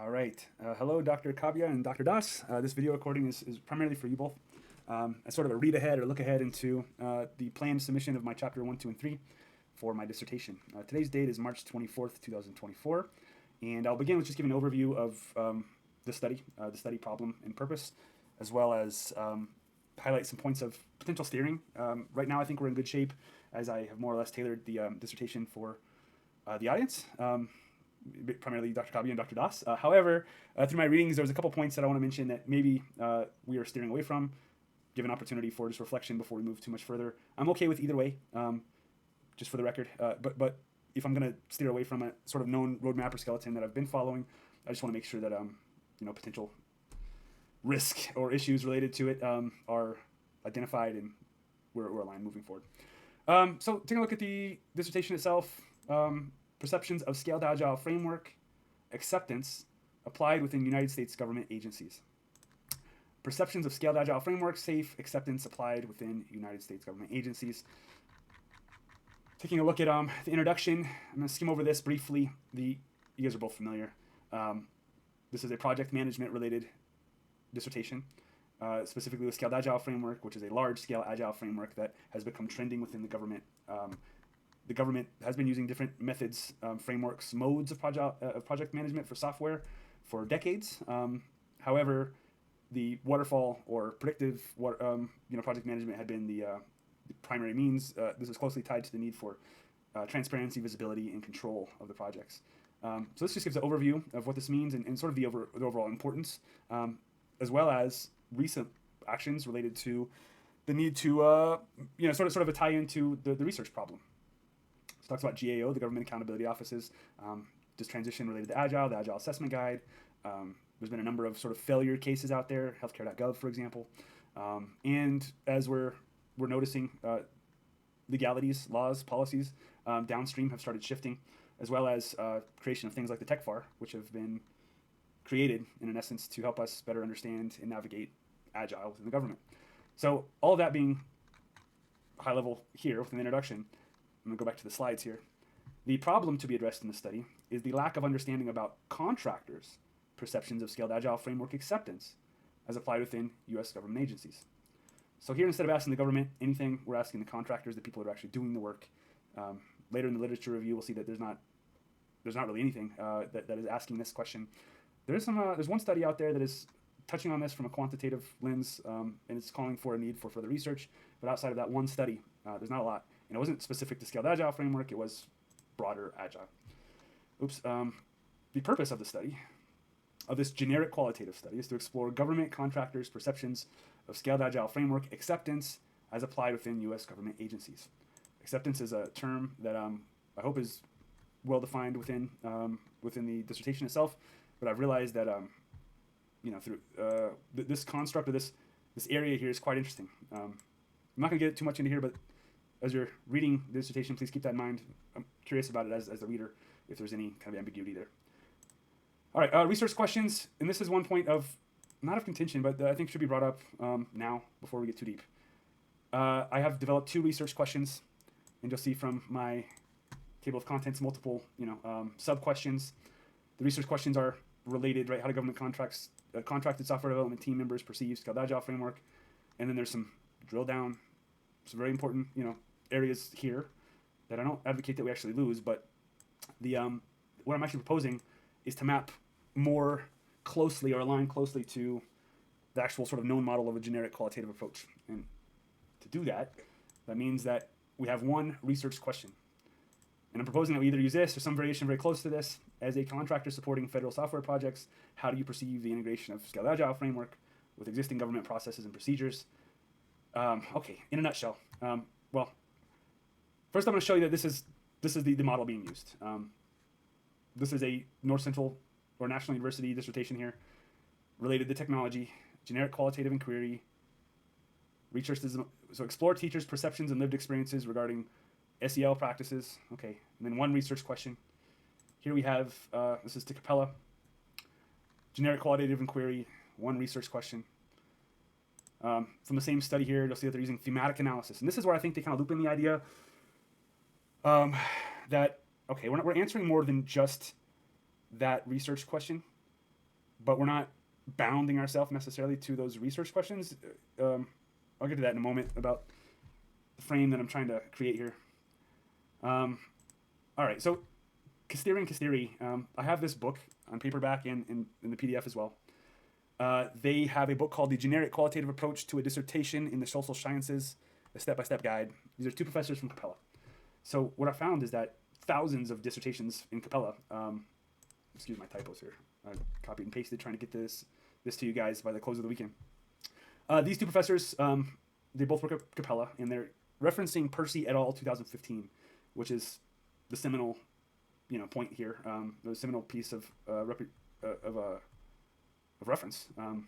All right. Hello, Dr. Kavya and Dr. Das. This video recording is primarily for you both. As sort of a read ahead or look ahead into the planned submission of my chapter 1, 2, and 3 for my dissertation. Today's date is March 24th, 2024. And I'll begin with just giving an overview of the study problem and purpose, as well as highlight some points of potential steering. Right now, I think we're in good shape as I have more or less tailored the dissertation for the audience. Primarily Dr. Kabi and Dr. Das. However, through my readings, there was a couple points that I want to mention that maybe we are steering away from, give an opportunity for just reflection before we move too much further. I'm okay with either way, just for the record. But if I'm going to steer away from a sort of known roadmap or skeleton that I've been following, I just want to make sure that potential risk or issues related to it are identified and we're aligned moving forward. So taking a look at the dissertation itself. Perceptions of Scaled Agile Framework Acceptance Applied Within United States Government Agencies. Perceptions of Scaled Agile Framework Safe Acceptance Applied Within United States Government Agencies. Taking a look at the introduction, I'm going to skim over this briefly. You guys are both familiar. This is a project management related dissertation, specifically with Scaled Agile Framework, which is a large-scale Agile framework that has become trending within the government. The government has been using different methods, frameworks, modes of project management for software for decades. However, the waterfall or predictive project management had been the primary means. This is closely tied to the need for transparency, visibility, and control of the projects. So this just gives an overview of what this means and sort of the overall importance, as well as recent actions related to the need to sort of a tie into the research problem. Talks about GAO, the Government Accountability Office's just transition related to Agile, the Agile Assessment Guide. There's been a number of sort of failure cases out there, healthcare.gov, for example. And as we're noticing, legalities, laws, policies downstream have started shifting, as well as creation of things like the TechFAR, which have been created in essence to help us better understand and navigate Agile within the government. So all of that being high level here within the introduction, I'm going to go back to the slides here. The problem to be addressed in the study is the lack of understanding about contractors' perceptions of Scaled Agile Framework acceptance as applied within U.S. government agencies. So here, instead of asking the government anything, we're asking the contractors, the people that are actually doing the work. Later in the literature review, we'll see that there's not really anything that is asking this question. There's one study out there that is touching on this from a quantitative lens, and it's calling for a need for further research. But outside of that one study, there's not a lot. And it wasn't specific to Scaled Agile Framework, it was broader Agile. The purpose of the study, of this generic qualitative study, is to explore government contractors' perceptions of Scaled Agile Framework acceptance as applied within U.S. government agencies. Acceptance is a term that I hope is well defined within the dissertation itself, but I've realized that through this construct of this area here is quite interesting. I'm not going to get too much into here, but as you're reading the dissertation, please keep that in mind. I'm curious about it as the reader, if there's any kind of ambiguity there. All right, research questions. And this is one point of, not of contention, but I think should be brought up now before we get too deep. I have developed 2 research questions, and you'll see from my table of contents multiple sub-questions. The research questions are related, right? How do government contracted software development team members perceive Scaled Agile Framework? And then there's some drill down, some very important areas here that I don't advocate that we actually lose, but what I'm actually proposing is to map more closely or align closely to the actual sort of known model of a generic qualitative approach. And to do that, that means that we have one research question. And I'm proposing that we either use this or some variation very close to this. As a contractor supporting federal software projects, how do you perceive the integration of Scaled Agile Framework with existing government processes and procedures? Okay, in a nutshell. Well, first I'm going to show you that this is the model being used. This is a North Central or National University dissertation here related to technology, generic qualitative inquiry, research. So explore teachers' perceptions and lived experiences regarding SEL practices. Okay, and then one research question. Here we have, this is to Capella, generic qualitative inquiry, one research question. From the same study here, you'll see that they're using thematic analysis. And this is where I think they kind of loop in the idea that, okay, we're answering more than just that research question. but we're not bounding ourselves necessarily to those research questions. I'll get to that in a moment about the frame that I'm trying to create here. All right, so Kasteri, I have this book on paperback and in the PDF as well. They have a book called The Generic Qualitative Approach to a Dissertation in the Social Sciences, a step-by-step guide. These are two professors from Capella. So what I found is that thousands of dissertations in Capella, excuse my typos here, I copied and pasted trying to get this to you guys by the close of the weekend. These two professors, they both work at Capella, and they're referencing Percy et al. 2015, which is the seminal, point here, the seminal piece of reference. I'm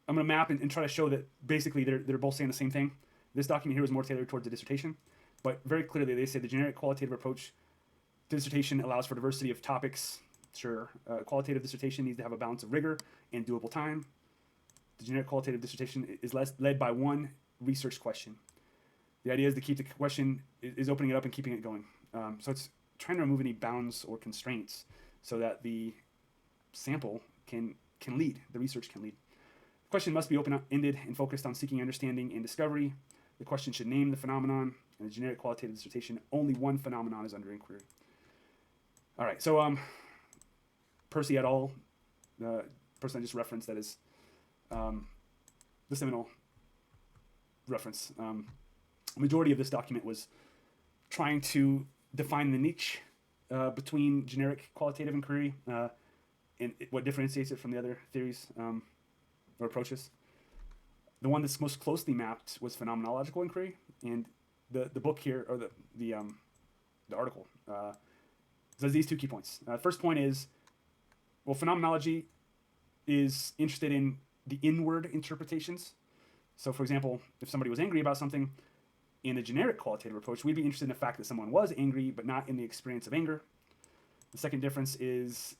going to map and try to show that basically they're both saying the same thing. This document here is more tailored towards the dissertation, but very clearly they say the generic qualitative approach to dissertation allows for diversity of topics. Sure, qualitative dissertation needs to have a balance of rigor and doable time. The generic qualitative dissertation is led by one research question. The idea is to keep the question is opening it up and keeping it going. So it's trying to remove any bounds or constraints so that the sample can lead, the research can lead. The question must be open-ended and focused on seeking understanding and discovery. The question should name the phenomenon. In a generic qualitative dissertation, only one phenomenon is under inquiry. All right, so Percy et al., the person I just referenced, that is the seminal reference. The majority of this document was trying to define the niche between generic qualitative inquiry and what differentiates it from the other theories or approaches. The one that's most closely mapped was phenomenological inquiry, and the book here, or the article, says these two key points. First point is, well, phenomenology is interested in the inward interpretations. So, for example, if somebody was angry about something, in a generic qualitative approach, we'd be interested in the fact that someone was angry, but not in the experience of anger. The second difference is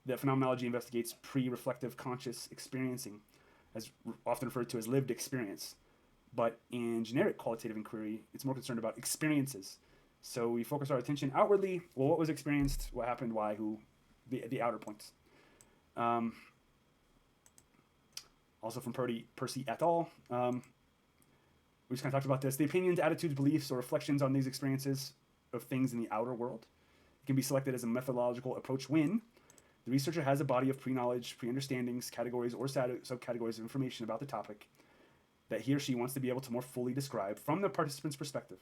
that phenomenology investigates pre-reflective conscious experiencing, as often referred to as lived experience. But in generic qualitative inquiry, it's more concerned about experiences. So we focus our attention outwardly. Well, what was experienced, what happened, why, who, the outer points. Also from Percy et al., we just kind of talked about this. The opinions, attitudes, beliefs, or reflections on these experiences of things in the outer world can be selected as a methodological approach when the researcher has a body of pre-knowledge, pre-understandings, categories, or subcategories of information about the topic that he or she wants to be able to more fully describe from the participant's perspective.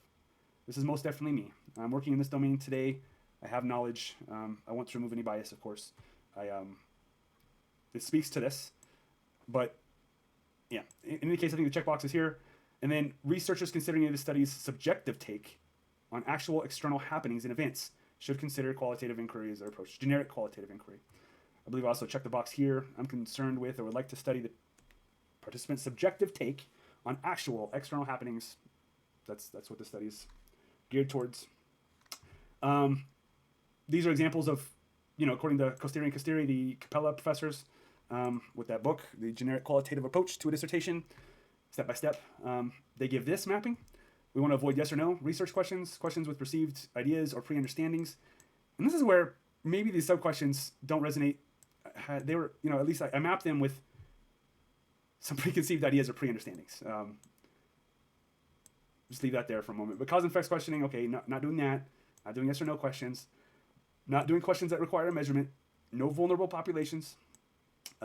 This is most definitely me. I'm working in this domain today. I have knowledge. I want to remove any bias, of course. It speaks to this. But, yeah, in any case, I think the checkbox is here. And then researchers considering the study's subjective take on actual external happenings and events should consider qualitative inquiry as their approach, generic qualitative inquiry. I believe I also check the box here. I'm concerned with or would like to study the participant's subjective take on actual external happenings. That's what the study is geared towards. These are examples of, according to Kasteri and Kasteri, the Capella professors, with that book, The Generic Qualitative Approach to a Dissertation, step by step. They give this mapping. We want to avoid yes or no research questions, questions with perceived ideas or pre-understandings. And this is where maybe these sub-questions don't resonate. They were, at least I mapped them with some preconceived ideas or pre-understandings. Just leave that there for a moment. But cause and effects questioning, okay, not doing that. Not doing yes or no questions. Not doing questions that require a measurement. No vulnerable populations.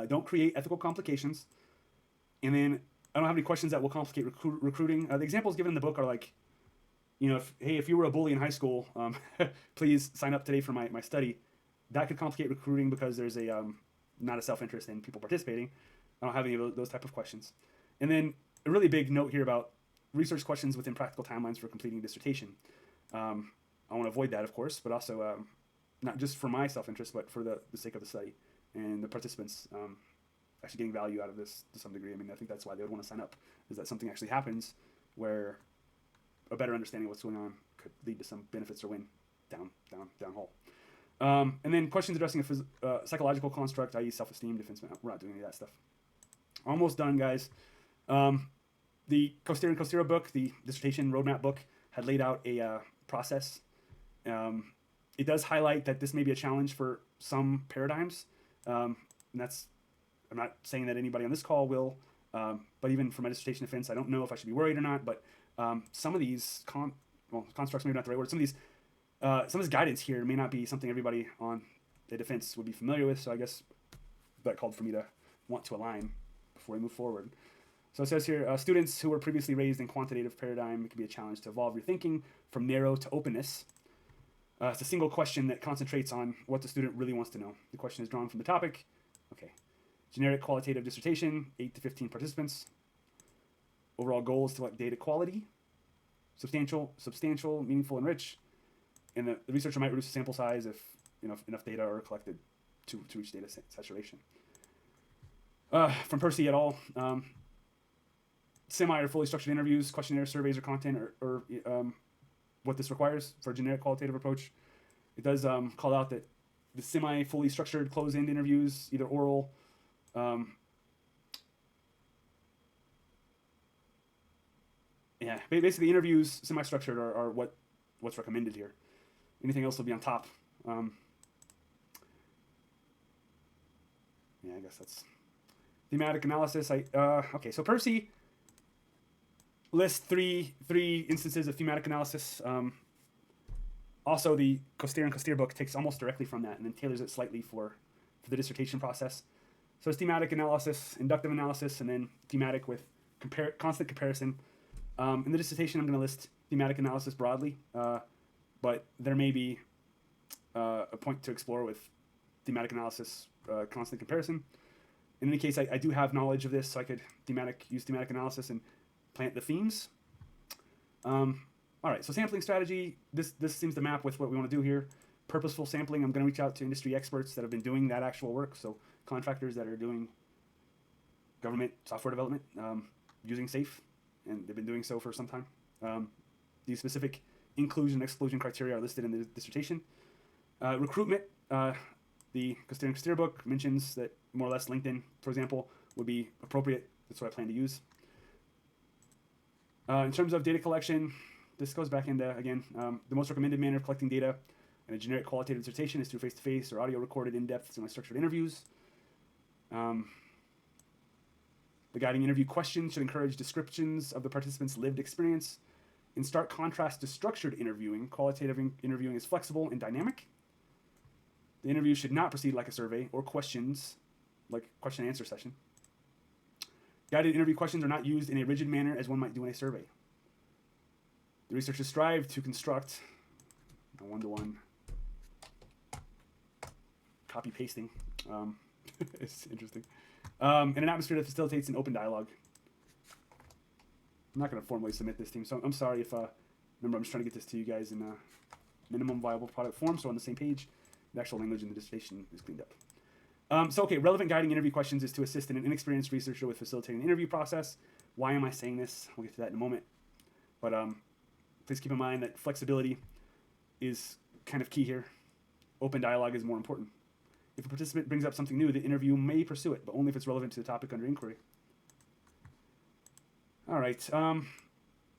Don't create ethical complications. And then I don't have any questions that will complicate recruiting. The examples given in the book are like, if you were a bully in high school, please sign up today for my study. That could complicate recruiting because there's not a self-interest in people participating. I don't have any of those type of questions. And then a really big note here about research questions within practical timelines for completing a dissertation. I want to avoid that, of course, but also not just for my self-interest, but for the sake of the study and the participants actually getting value out of this to some degree. I mean, I think that's why they would want to sign up, is that something actually happens where a better understanding of what's going on could lead to some benefits or win down hole. And then questions addressing a psychological construct, i.e. self-esteem, defense. We're not doing any of that stuff. Almost done, guys. The Kostero and Kostero book, the dissertation roadmap book, had laid out a process. It does highlight that this may be a challenge for some paradigms. And that's, I'm not saying that anybody on this call will, but even for my dissertation defense, I don't know if I should be worried or not. But some of these constructs, maybe not the right word. Some of this guidance here may not be something everybody on the defense would be familiar with. So I guess that called for me to want to align before we move forward. So it says here, students who were previously raised in quantitative paradigm, it can be a challenge to evolve your thinking from narrow to openness. It's a single question that concentrates on what the student really wants to know. The question is drawn from the topic. Okay. Generic qualitative dissertation, 8 to 15 participants. Overall goal is to collect data quality, substantial, meaningful, and rich. And the researcher might reduce the sample size if enough data are collected to reach data saturation. From Percy et al., semi or fully structured interviews, questionnaires, surveys, or content, or what this requires for a generic qualitative approach. It does call out that the semi-fully structured closed-end interviews, either oral, basically interviews semi-structured are what's recommended here. Anything else will be on top. I guess that's thematic analysis. Okay, so Percy lists three instances of thematic analysis. Also, the Coster and Coster book takes almost directly from that and then tailors it slightly for the dissertation process. So it's thematic analysis, inductive analysis, and then thematic with constant comparison. In the dissertation, I'm going to list thematic analysis broadly, but there may be a point to explore with thematic analysis, constant comparison. In any case, I do have knowledge of this, so I could use thematic analysis and plant the themes. All right, so sampling strategy, this seems to map with what we want to do here. Purposeful sampling, I'm going to reach out to industry experts that have been doing that actual work, so contractors that are doing government software development using SAFE, and they've been doing so for some time. These specific inclusion and exclusion criteria are listed in the dissertation. Recruitment, the Coster and Coster book mentions that more or less LinkedIn, for example, would be appropriate. That's what I plan to use. In terms of data collection, this goes back into, again, the most recommended manner of collecting data in a generic qualitative dissertation is through face-to-face or audio-recorded in-depth semi-structured interviews. The guiding interview questions should encourage descriptions of the participant's lived experience. In stark contrast to structured interviewing, qualitative interviewing is flexible and dynamic. The interview should not proceed like a survey or questions, like question and answer session. Guided interview questions are not used in a rigid manner as one might do in a survey. The researchers strive to construct a one-to-one copy-pasting. It's interesting. In an atmosphere that facilitates an open dialogue. I'm not going to formally submit this team, so I'm sorry if, remember I'm just trying to get this to you guys in a minimum viable product form, so on the same page. The actual language in the dissertation is cleaned up. Relevant guiding interview questions is to assist an inexperienced researcher with facilitating the interview process. Why am I saying this? We'll get to that in a moment. But please keep in mind that flexibility is kind of key here. Open dialogue is more important. If a participant brings up something new, the interview may pursue it, but only if it's relevant to the topic under inquiry. All right.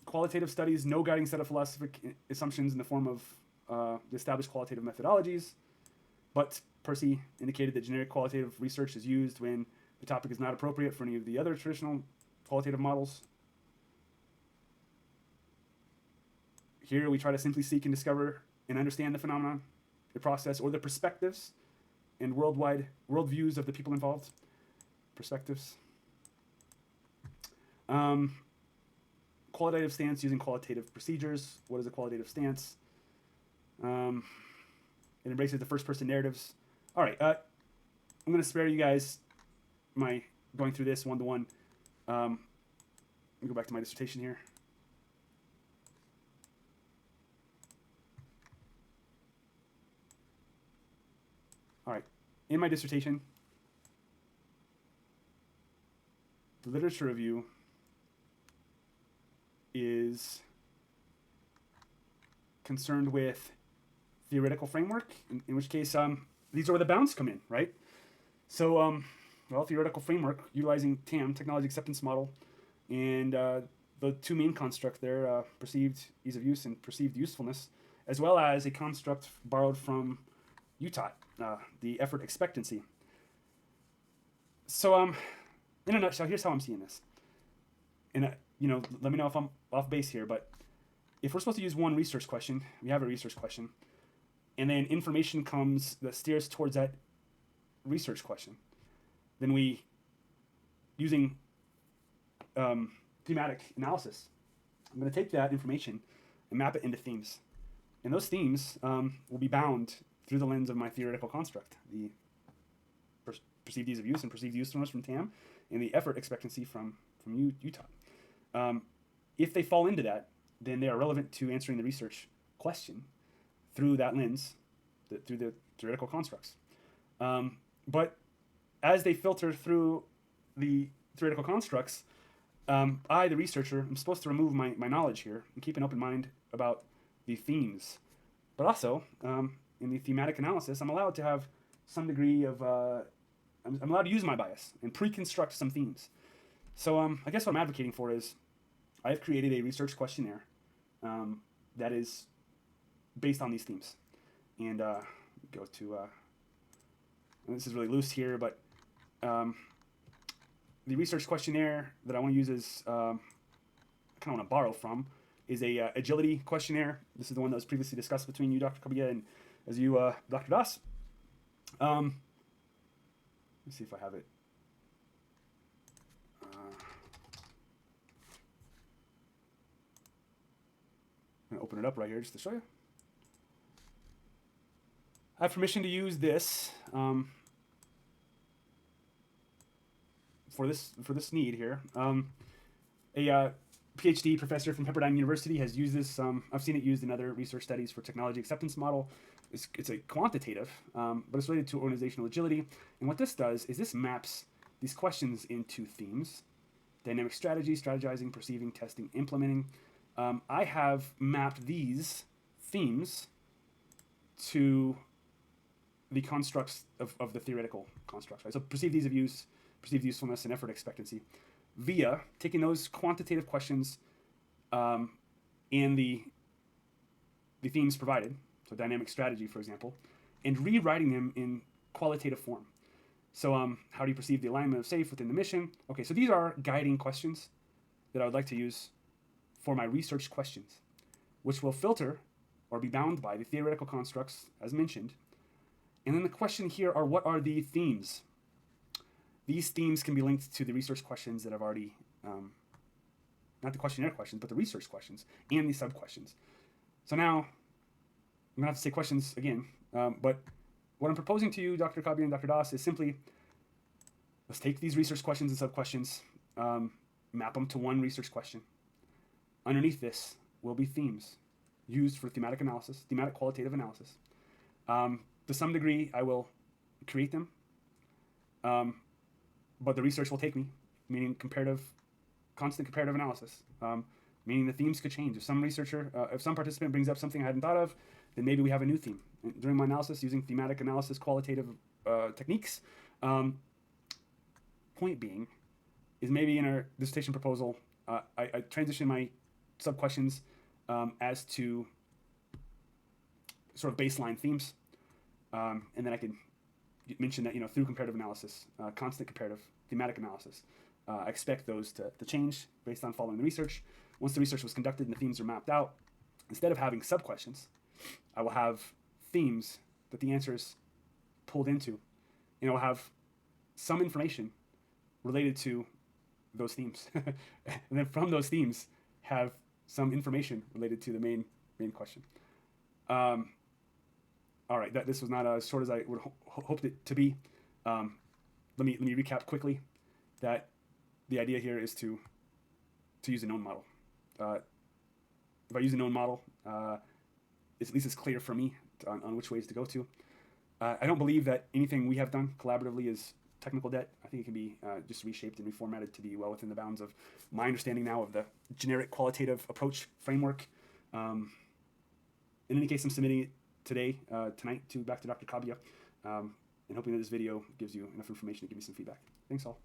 Qualitative studies, no guiding set of philosophic assumptions in the form of the established qualitative methodologies, but Percy indicated that generic qualitative research is used when the topic is not appropriate for any of the other traditional qualitative models. Here we try to simply seek and discover and understand the phenomenon, the process, or the perspectives and worldviews of the people involved. Perspectives. Qualitative stance using qualitative procedures. What is a qualitative stance? It embraces the first-person narratives. All right, I'm going to spare you guys my going through this one-to-one. Let me go back to my dissertation here. All right, in my dissertation, the literature review is concerned with theoretical framework, in which case these are where the bounds come in, right? So, theoretical framework utilizing TAM, Technology Acceptance Model, and the two main constructs there, perceived ease of use and perceived usefulness, as well as a construct borrowed from UTOT, the effort expectancy. So in a nutshell, here's how I'm seeing this. And let me know if I'm off base here, but if we're supposed to use one research question, we have a research question, and then information comes that steers towards that research question, then we, using thematic analysis, I'm going to take that information and map it into themes. And those themes will be bound through the lens of my theoretical construct, the perceived ease of use and perceived usefulness from TAM, and the effort expectancy from Utah. If they fall into that, then they are relevant to answering the research question through that lens, through the theoretical constructs. But as they filter through the theoretical constructs, I, the researcher, am supposed to remove my knowledge here and keep an open mind about the themes. But also, in the thematic analysis, I'm allowed to have some degree of, I'm allowed to use my bias and pre-construct some themes. So I guess what I'm advocating for is I've created a research questionnaire that is based on these themes. And go to, and this is really loose here, but the research questionnaire that I want to use is, I kind of want to borrow from, is a agility questionnaire. This is the one that was previously discussed between you, Dr. Kabia, and as you, Dr. Das. Let me see if I have it. I'm going to open it up right here just to show you. I have permission to use this for this need here. A PhD professor from Pepperdine University has used this. I've seen it used in other research studies for technology acceptance model. It's a quantitative, but it's related to organizational agility. And what this does is this maps these questions into themes: dynamic strategy, strategizing, perceiving, testing, implementing. I have mapped these themes to the constructs of the theoretical constructs, right? So perceived ease of use, perceived usefulness, and effort expectancy, via taking those quantitative questions and the themes provided, so dynamic strategy, for example, and rewriting them in qualitative form. So how do you perceive the alignment of SAFE within the mission? Okay, so these are guiding questions that I would like to use for my research questions, which will filter or be bound by the theoretical constructs as mentioned. And then the question here are, what are the themes? These themes can be linked to the research questions that I've already, not the questionnaire questions, but the research questions and the sub-questions. So now, I'm going to have to say questions again, but what I'm proposing to you, Dr. Kabi and Dr. Das, is simply, let's take these research questions and sub-questions, map them to one research question. Underneath this will be themes used for thematic analysis, thematic qualitative analysis. To some degree, I will create them, but the research will take me, meaning constant comparative analysis, meaning the themes could change. If some researcher, if some participant brings up something I hadn't thought of, then maybe we have a new theme. And during my analysis, using thematic analysis qualitative techniques, point being is maybe in our dissertation proposal, I transition my sub-questions as to sort of baseline themes. And then I can mention that, through comparative analysis, constant comparative, thematic analysis, I expect those to change based on following the research. Once the research was conducted and the themes are mapped out, instead of having sub-questions, I will have themes that the answers pulled into. And I'll have some information related to those themes. And then from those themes, have some information related to the main question. All right, this was not as short as I would hoped it to be. Let me recap quickly that the idea here is to use a known model. If I use a known model, at least it's clear for me on which ways to go to. I don't believe that anything we have done collaboratively is technical debt. I think it can be just reshaped and reformatted to be well within the bounds of my understanding now of the generic qualitative approach framework. In any case, I'm submitting it tonight back to Dr. Kabia, and hoping that this video gives you enough information to give me some feedback. Thanks all.